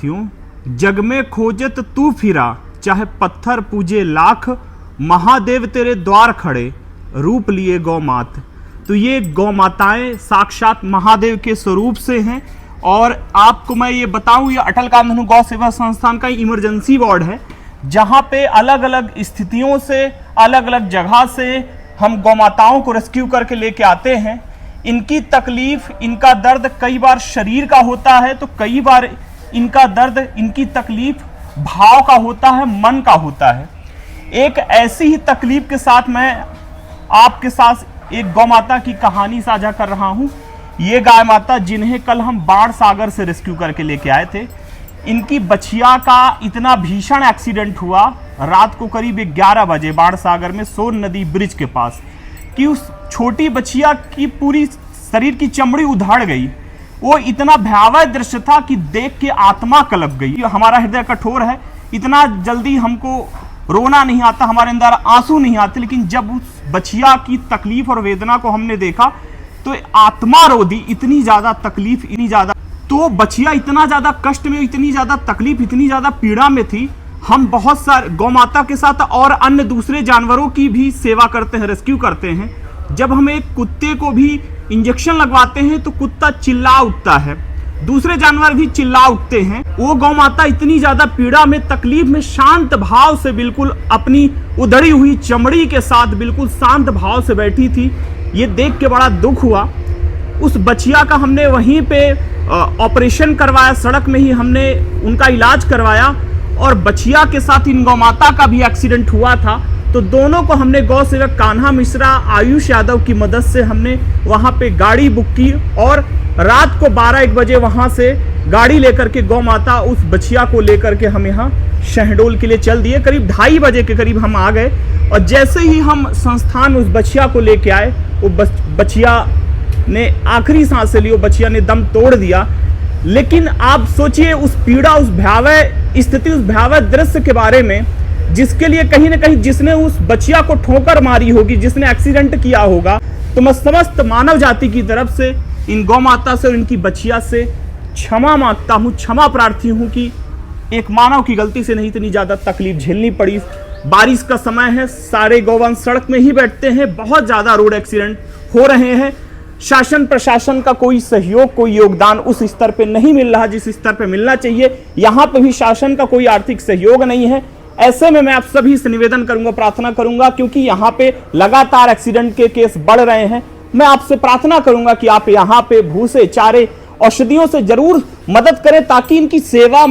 क्यों जग में खोजत तू फिरा, चाहे पत्थर पूजे लाख, महादेव तेरे द्वार खड़े, रूप लिए गौ मात। तो ये गौ माताएं साक्षात महादेव के स्वरूप से हैं। और आपको मैं ये बताऊं, ये अटल कामधेनु गौ सेवा संस्थान का इमरजेंसी वार्ड है, जहां पे अलग अलग स्थितियों से, अलग अलग जगह से हम गौ माताओं को रेस्क्यू करके लेके आते हैं। इनकी तकलीफ, इनका दर्द कई बार शरीर का होता है, तो कई बार इनका दर्द, इनकी तकलीफ भाव का होता है, मन का होता है। एक ऐसी ही तकलीफ के साथ मैं आपके साथ एक गौ माता की कहानी साझा कर रहा हूं। ये गाय माता जिन्हें कल हम बाढ़ सागर से रेस्क्यू करके लेके आए थे, इनकी बछिया का इतना भीषण एक्सीडेंट हुआ रात को करीब 11 बजे बाढ़ सागर में सोन नदी ब्रिज के पास, कि उस छोटी बछिया की पूरी शरीर की चमड़ी उधड़ गई। वो इतना भयावह दृश्य था कि देख के आत्मा कलप गई। हमारा हृदय कठोर है, इतना जल्दी हमको रोना नहीं आता, हमारे अंदर आंसू नहीं आते, लेकिन जब उस बछिया की तकलीफ और वेदना को हमने देखा तो आत्मा रो दी। इतनी ज्यादा तकलीफ, इतनी ज्यादा, तो बछिया इतना ज्यादा कष्ट में, इतनी ज्यादा तकलीफ, इतनी ज्यादा पीड़ा में थी। हम बहुत सारे गौ माता के साथ और अन्य दूसरे जानवरों की भी सेवा करते हैं, रेस्क्यू करते हैं। जब हम एक कुत्ते को भी इंजेक्शन लगवाते हैं तो कुत्ता चिल्ला उठता है, दूसरे जानवर भी चिल्ला उठते हैं। वो गौ माता इतनी ज्यादा पीड़ा में, तकलीफ में शांत भाव से, बिल्कुल अपनी उधड़ी हुई चमड़ी के साथ बिल्कुल शांत भाव से बैठी थी। ये देख के बड़ा दुख हुआ। उस बछिया का हमने वहीं पे ऑपरेशन करवाया, सड़क में ही हमने उनका इलाज करवाया। और बछिया के साथ इन गौ माता का भी एक्सीडेंट हुआ था, तो दोनों को हमने गौ सेवक कान्हा मिश्रा, आयुष यादव की मदद से हमने वहां पे गाड़ी बुक की और रात को 12-1 बजे वहां से गाड़ी लेकर के गौ माता उस बछिया को लेकर के हम यहाँ शहडोल के लिए चल दिए। करीब 2:30 बजे के करीब हम आ गए और जैसे ही हम संस्थान उस बछिया को लेके आए, वो बछिया ने आखिरी सांस ली, वो बछिया ने दम तोड़ दिया। लेकिन आप सोचिए उस पीड़ा, उस भयावह स्थिति, उस भयावह दृश्य के बारे में, जिसके लिए कहीं ना कहीं जिसने उस बछिया को ठोकर मारी होगी, जिसने एक्सीडेंट किया होगा, तो मैं समस्त मानव जाति की तरफ से इन गौ माता से और इनकी बछिया से क्षमा मांगता हूँ, क्षमा प्रार्थी हूँ कि एक मानव की गलती से नहीं इतनी ज्यादा तकलीफ झेलनी पड़ी। बारिश का समय है, सारे गौवंश सड़क में ही बैठते हैं, बहुत ज्यादा रोड एक्सीडेंट हो रहे हैं। शासन प्रशासन का कोई सहयोग, कोई योगदान उस स्तर पे नहीं मिल रहा जिस स्तर पे मिलना चाहिए। यहाँ पे भी शासन का कोई आर्थिक सहयोग नहीं है। ऐसे में मैं आप सभी से निवेदन करूंगा, प्रार्थना करूंगा, क्योंकि यहाँ पे लगातार एक्सीडेंट के केस बढ़ रहे हैं। मैं आपसे प्रार्थना करूंगा कि आप यहाँ पे भूसे, चारे, औषधियों से जरूर मदद करें, ताकि इनकी सेवा में